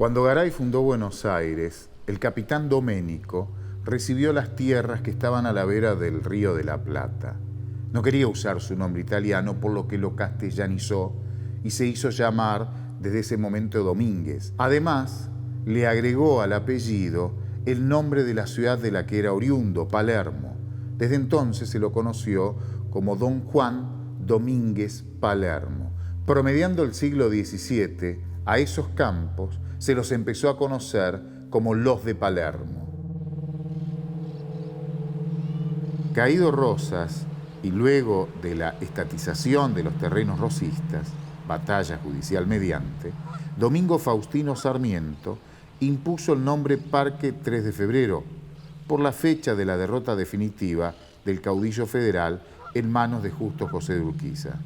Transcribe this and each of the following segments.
Cuando Garay fundó Buenos Aires, el capitán Domenico recibió las tierras que estaban a la vera del Río de la Plata. No quería usar su nombre italiano, por lo que lo castellanizó y se hizo llamar desde ese momento Domínguez. Además, le agregó al apellido el nombre de la ciudad de la que era oriundo, Palermo. Desde entonces se lo conoció como Don Juan Domínguez Palermo. Promediando el siglo XVII, a esos campos se los empezó a conocer como los de Palermo. Caído Rosas, y luego de la estatización de los terrenos rosistas, batalla judicial mediante, Domingo Faustino Sarmiento impuso el nombre Parque 3 de Febrero, por la fecha de la derrota definitiva del caudillo federal en manos de Justo José de Urquiza.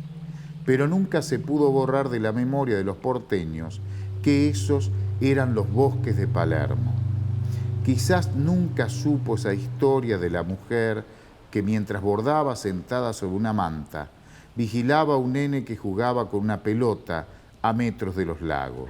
Pero nunca se pudo borrar de la memoria de los porteños que esos eran los bosques de Palermo. Quizás nunca supo esa historia de la mujer que mientras bordaba sentada sobre una manta, vigilaba a un nene que jugaba con una pelota a metros de los lagos.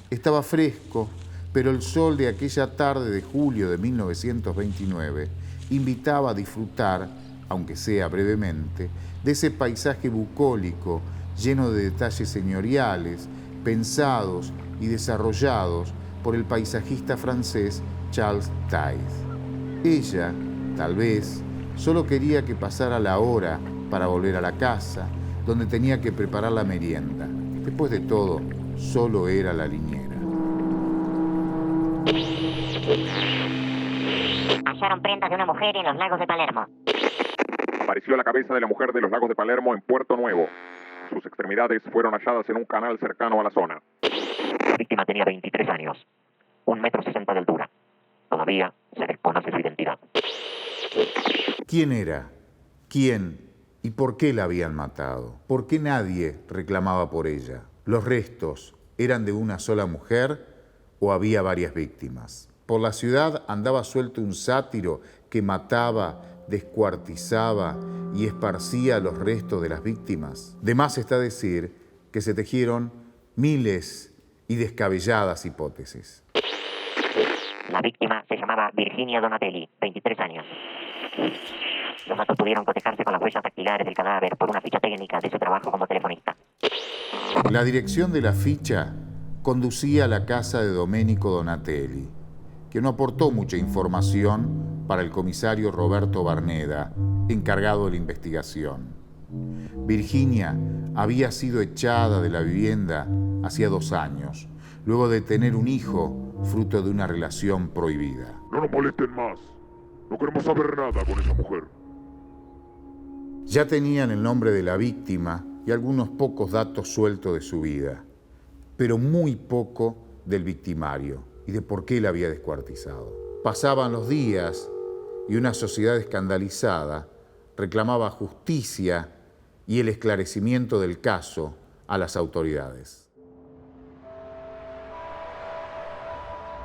Estaba fresco, pero el sol de aquella tarde de julio de 1929 invitaba a disfrutar, aunque sea brevemente, de ese paisaje bucólico lleno de detalles señoriales, pensados y desarrollados por el paisajista francés Charles Taze. Ella, tal vez, solo quería que pasara la hora para volver a la casa, donde tenía que preparar la merienda. Después de todo, solo era la niñera. Hallaron prendas de una mujer en los lagos de Palermo. Apareció la cabeza de la mujer de los lagos de Palermo en Puerto Nuevo. Sus extremidades fueron halladas en un canal cercano a la zona. La víctima tenía 23 años, 1,60 m de altura. Todavía se desconoce su identidad. ¿Quién era? ¿Quién? ¿Y por qué la habían matado? ¿Por qué nadie reclamaba por ella? ¿Los restos eran de una sola mujer o había varias víctimas? Por la ciudad andaba suelto un sátiro que mataba, descuartizaba y esparcía los restos de las víctimas. De más está decir que se tejieron miles y descabelladas hipótesis. La víctima se llamaba Virginia Donatelli, 23 años. Los datos pudieron cotejarse con las huellas dactilares del cadáver por una ficha técnica de su trabajo como telefonista. La dirección de la ficha conducía a la casa de Domenico Donatelli, que no aportó mucha información para el comisario Roberto Barneda, encargado de la investigación. Virginia había sido echada de la vivienda hacía 2 años, luego de tener un hijo fruto de una relación prohibida. No nos molesten más. No queremos saber nada con esa mujer. Ya tenían el nombre de la víctima y algunos pocos datos sueltos de su vida, pero muy poco del victimario y de por qué la había descuartizado. Pasaban los días y una sociedad escandalizada reclamaba justicia y el esclarecimiento del caso a las autoridades.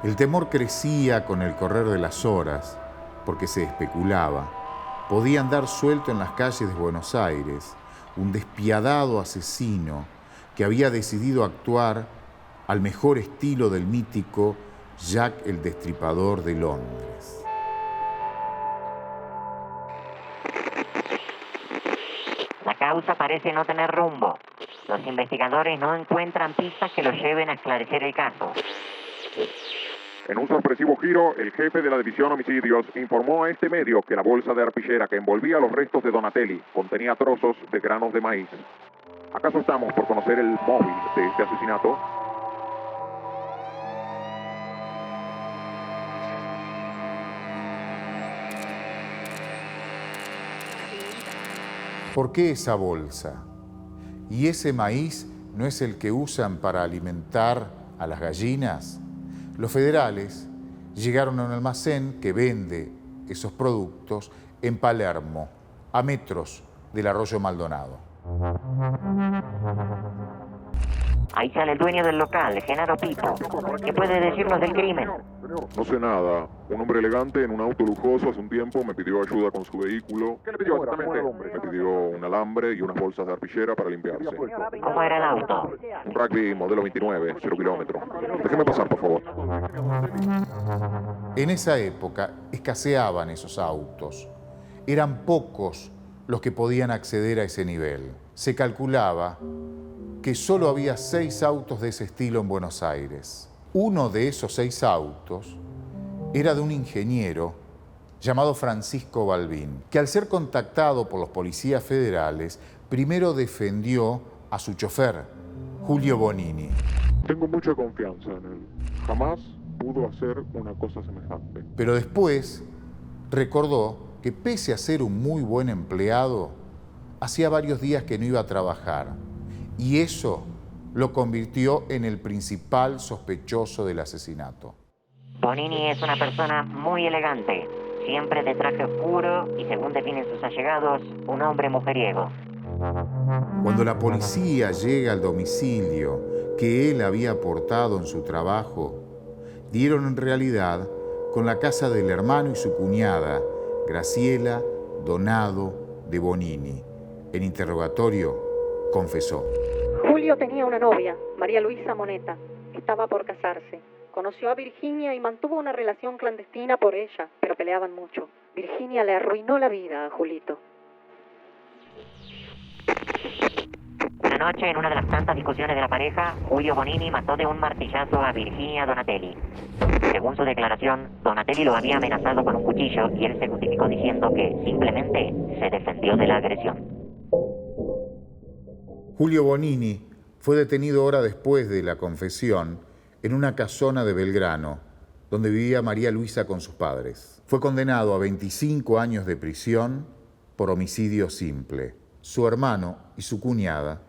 El temor crecía con el correr de las horas, porque se especulaba. Podía andar suelto en las calles de Buenos Aires un despiadado asesino que había decidido actuar al mejor estilo del mítico Jack el Destripador de Londres. La causa parece no tener rumbo. Los investigadores no encuentran pistas que los lleven a esclarecer el caso. En un sorpresivo giro, el jefe de la División Homicidios informó a este medio que la bolsa de arpillera que envolvía los restos de Donatelli contenía trozos de granos de maíz. ¿Acaso estamos por conocer el móvil de este asesinato? ¿Por qué esa bolsa? ¿Y ese maíz no es el que usan para alimentar a las gallinas? Los federales llegaron a un almacén que vende esos productos en Palermo, a metros del arroyo Maldonado. Ahí sale el dueño del local, Genaro Pipo. ¿Qué puede decirnos del crimen? No sé nada. Un hombre elegante en un auto lujoso hace un tiempo me pidió ayuda con su vehículo. ¿Qué le pidió exactamente? Me pidió un alambre y unas bolsas de arpillera para limpiarse. ¿Cómo era el auto? Un Rugby modelo 29, 0 kilómetros. Déjeme pasar, por favor. En esa época escaseaban esos autos. Eran pocos los que podían acceder a ese nivel. Se calculaba que solo había 6 autos de ese estilo en Buenos Aires. Uno de esos 6 autos era de un ingeniero llamado Francisco Balbín, que al ser contactado por los policías federales, primero defendió a su chofer, Julio Bonini. Tengo mucha confianza en él. Jamás pudo hacer una cosa semejante. Pero después recordó que pese a ser un muy buen empleado, hacía varios días que no iba a trabajar. Y eso lo convirtió en el principal sospechoso del asesinato. Bonini es una persona muy elegante, siempre de traje oscuro y, según definen sus allegados, un hombre mujeriego. Cuando la policía llega al domicilio que él había aportado en su trabajo, dieron en realidad con la casa del hermano y su cuñada, Graciela Donado de Bonini. En interrogatorio, confesó. Julio tenía una novia, María Luisa Moneta. Estaba por casarse. Conoció a Virginia y mantuvo una relación clandestina por ella, pero peleaban mucho. Virginia le arruinó la vida a Julito. Una noche, en una de las tantas discusiones de la pareja, Julio Bonini mató de un martillazo a Virginia Donatelli. Según su declaración, Donatelli lo había amenazado con un cuchillo y él se justificó diciendo que simplemente se defendió de la agresión. Julio Bonini fue detenido horas después de la confesión en una casona de Belgrano, donde vivía María Luisa con sus padres. Fue condenado a 25 años de prisión por homicidio simple. Su hermano y su cuñada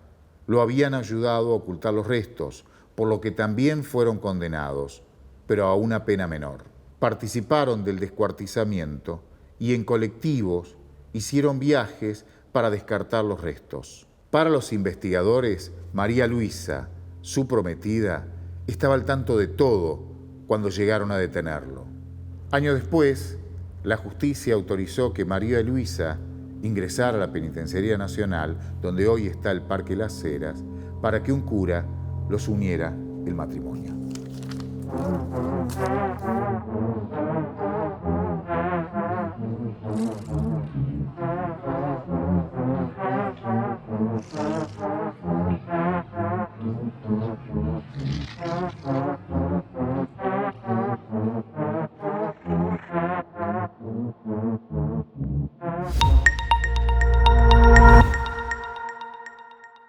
lo habían ayudado a ocultar los restos, por lo que también fueron condenados, pero a una pena menor. Participaron del descuartizamiento y en colectivos hicieron viajes para descartar los restos. Para los investigadores, María Luisa, su prometida, estaba al tanto de todo cuando llegaron a detenerlo. Años después, la justicia autorizó que María Luisa ingresara a la Penitenciaría Nacional, donde hoy está el Parque Las Heras, para que un cura los uniera el matrimonio.